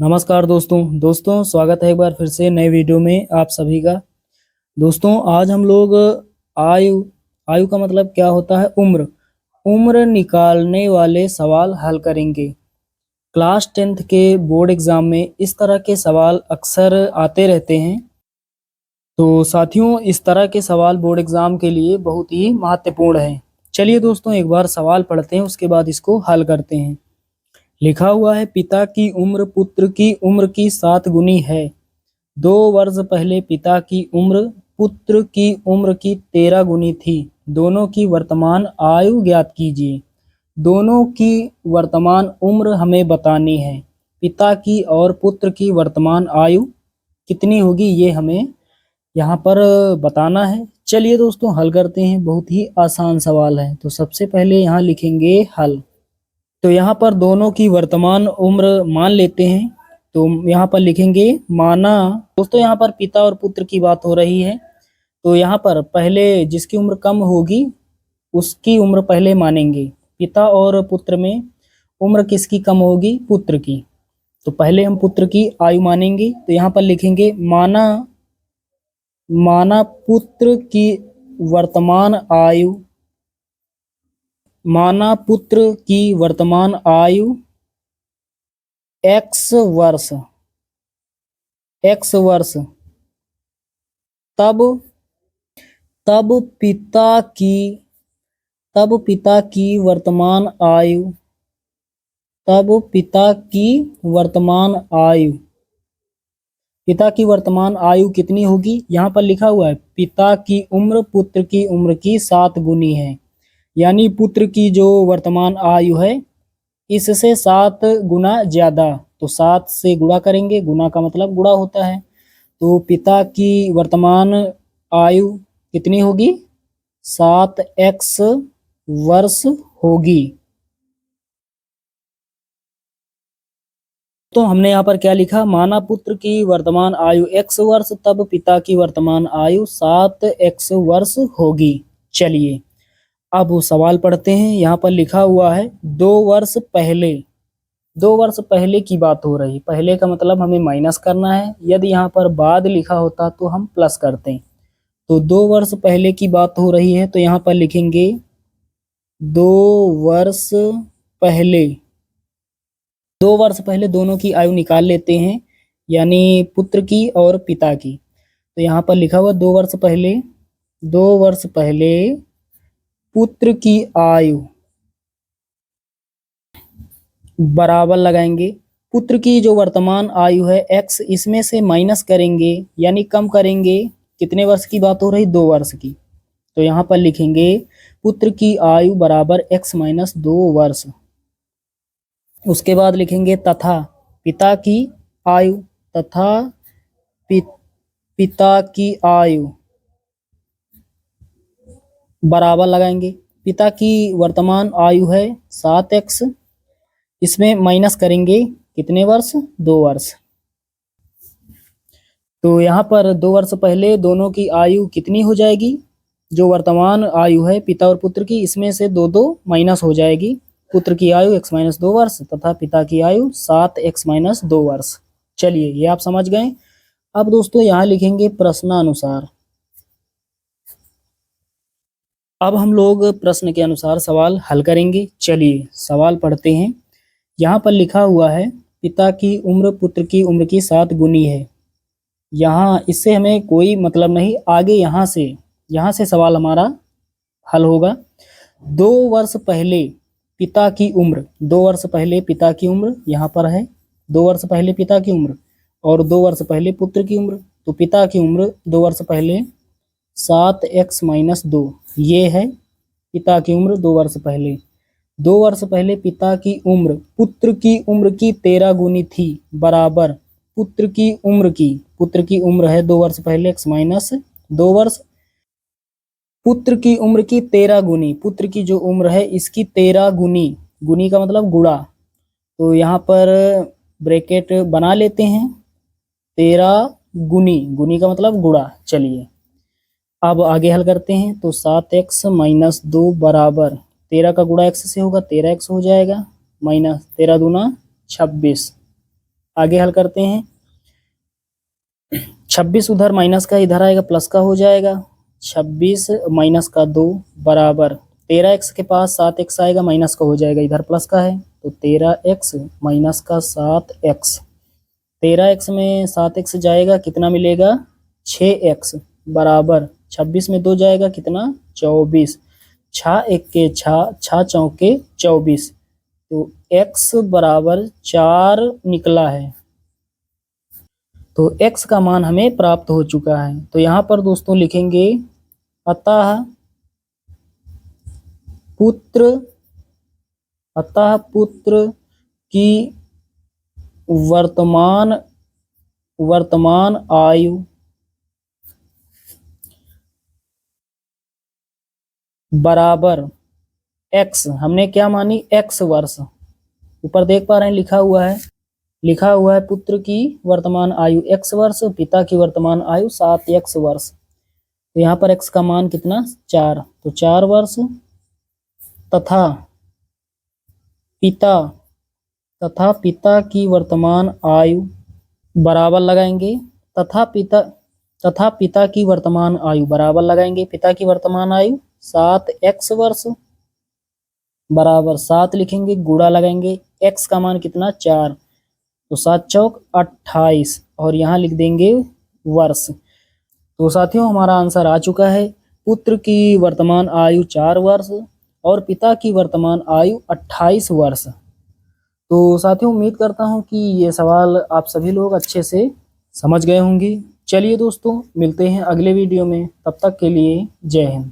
नमस्कार दोस्तों स्वागत है एक बार फिर से नए वीडियो में आप सभी का। दोस्तों आज हम लोग आयु आयु का मतलब क्या होता है, उम्र निकालने वाले सवाल हल करेंगे। क्लास 10th के बोर्ड एग्जाम में इस तरह के सवाल अक्सर आते रहते हैं। तो साथियों, इस तरह के सवाल बोर्ड एग्जाम के लिए बहुत ही महत्वपूर्ण है। चलिए दोस्तों, एक बार सवाल पढ़ते हैं, उसके बाद इसको हल करते हैं। लिखा हुआ है, पिता की उम्र पुत्र की उम्र की 7 गुनी है। 2 वर्ष पहले पिता की उम्र पुत्र की उम्र की 13 गुनी थी। दोनों की वर्तमान आयु ज्ञात कीजिए। दोनों की वर्तमान उम्र हमें बतानी है। पिता की और पुत्र की वर्तमान आयु कितनी होगी, ये हमें यहाँ पर बताना है। चलिए दोस्तों, हल करते हैं। बहुत ही आसान सवाल है। तो सबसे पहले यहाँ लिखेंगे हल। तो यहाँ पर दोनों की वर्तमान उम्र मान लेते हैं। तो यहाँ पर लिखेंगे माना। दोस्तों यहाँ पर पिता और पुत्र की बात हो रही है, तो यहाँ पर पहले जिसकी उम्र कम होगी उसकी उम्र पहले मानेंगे। पिता और पुत्र में उम्र किसकी कम होगी? पुत्र की। तो पहले हम पुत्र की आयु मानेंगे। तो यहाँ पर लिखेंगे माना पुत्र की वर्तमान आयु। माना पुत्र की वर्तमान आयु x वर्ष। तब पिता की वर्तमान आयु। पिता की वर्तमान आयु कितनी होगी? यहाँ पर लिखा हुआ है पिता की उम्र पुत्र की उम्र की 7 गुनी है। यानी पुत्र की जो वर्तमान आयु है इससे 7 गुना ज्यादा। तो 7 से गुणा करेंगे, गुना का मतलब गुणा होता है। तो पिता की वर्तमान आयु कितनी होगी? 7x वर्ष होगी। तो हमने यहाँ पर क्या लिखा? माना पुत्र की वर्तमान आयु x वर्ष, तब पिता की वर्तमान आयु 7x वर्ष होगी। चलिए अब वो सवाल पढ़ते हैं। यहाँ पर लिखा हुआ है 2 वर्ष पहले। 2 वर्ष पहले की बात हो रही। पहले का मतलब हमें माइनस करना है। यदि यहाँ पर बाद लिखा होता तो हम प्लस करते हैं। तो 2 वर्ष पहले की बात हो रही है, तो यहाँ पर लिखेंगे 2 वर्ष पहले। 2 वर्ष पहले दोनों की आयु निकाल लेते हैं, यानी पुत्र की और पिता की। तो यहाँ पर लिखा हुआ 2 वर्ष पहले। 2 वर्ष पहले पुत्र की आयु बराबर लगाएंगे पुत्र की जो वर्तमान आयु है x, इसमें से माइनस करेंगे यानी कम करेंगे। कितने वर्ष की बात हो रही? 2 वर्ष की। तो यहाँ पर लिखेंगे पुत्र की आयु बराबर x माइनस 2 वर्ष। उसके बाद लिखेंगे तथा पिता की आयु। तथा पिता की आयु बराबर लगाएंगे। पिता की वर्तमान आयु है 7x, इसमें माइनस करेंगे कितने वर्ष? 2 वर्ष। तो यहाँ पर 2 वर्ष पहले दोनों की आयु कितनी हो जाएगी? जो वर्तमान आयु है पिता और पुत्र की, इसमें से 2 माइनस हो जाएगी। पुत्र की आयु x माइनस 2 वर्ष तथा पिता की आयु 7x माइनस 2 वर्ष। चलिए ये आप समझ गए। अब दोस्तों यहाँ लिखेंगे प्रश्नानुसार। अब हम लोग प्रश्न के अनुसार सवाल हल करेंगे। चलिए सवाल पढ़ते हैं। यहाँ पर लिखा हुआ है पिता की उम्र पुत्र की उम्र की 7 गुनी है। यहाँ इससे हमें कोई मतलब नहीं। आगे यहाँ से सवाल हमारा हल होगा। 2 वर्ष पहले पिता की उम्र। 2 वर्ष पहले पिता की उम्र यहाँ पर है। 2 वर्ष पहले पिता की उम्र और 2 वर्ष पहले पुत्र की उम्र। तो पिता की उम्र 2 वर्ष पहले 7x माइनस 2, ये है पिता की उम्र 2 वर्ष पहले। 2 वर्ष पहले पिता की उम्र पुत्र की उम्र की 13 गुनी थी, बराबर पुत्र की उम्र है 2 वर्ष पहले x माइनस 2 वर्ष। पुत्र की उम्र की 13 गुनी। पुत्र की जो उम्र है इसकी 13 गुनी। गुनी का मतलब गुणा। तो यहाँ पर ब्रैकेट बना लेते हैं। 13 गुनी का मतलब गुणा। चलिए अब आगे हल करते हैं। तो 7x माइनस 2 बराबर 13 का गुणा x से होगा 13x हो जाएगा, माइनस 13 दूना 26। आगे हल करते हैं। 26 उधर माइनस का इधर आएगा, प्लस का हो जाएगा। 26 माइनस का 2 बराबर 13x के पास 7x आएगा, माइनस का हो जाएगा, इधर प्लस का है तो 13x माइनस का 7x। 13x में 7x जाएगा, कितना मिलेगा 6x बराबर 26 में 2 जाएगा, कितना 24। 6 एक के 6, 6 चौके 24, तो x बराबर 4 निकला है। तो x का मान हमें प्राप्त हो चुका है। तो यहाँ पर दोस्तों लिखेंगे अतः पुत्र की वर्तमान आयु बराबर x, हमने क्या मानी x वर्ष। ऊपर देख पा रहे हैं लिखा हुआ है पुत्र की वर्तमान आयु x वर्ष, पिता की वर्तमान आयु 7x वर्ष। तो यहाँ पर x का मान कितना 4, तो 4 वर्ष। तथा पिता की वर्तमान आयु बराबर लगाएंगे, तथा पिता की वर्तमान आयु बराबर लगाएंगे, पिता की वर्तमान आयु 7x वर्ष बराबर 7 लिखेंगे, गुणा लगाएंगे, x का मान कितना 4, तो 7 चौक 28 और यहाँ लिख देंगे वर्ष। तो साथियों हमारा आंसर आ चुका है। पुत्र की वर्तमान आयु 4 वर्ष और पिता की वर्तमान आयु 28 वर्ष। तो साथियों उम्मीद करता हूँ कि ये सवाल आप सभी लोग अच्छे से समझ गए होंगे। चलिए दोस्तों मिलते हैं अगले वीडियो में, तब तक के लिए जय हिंद।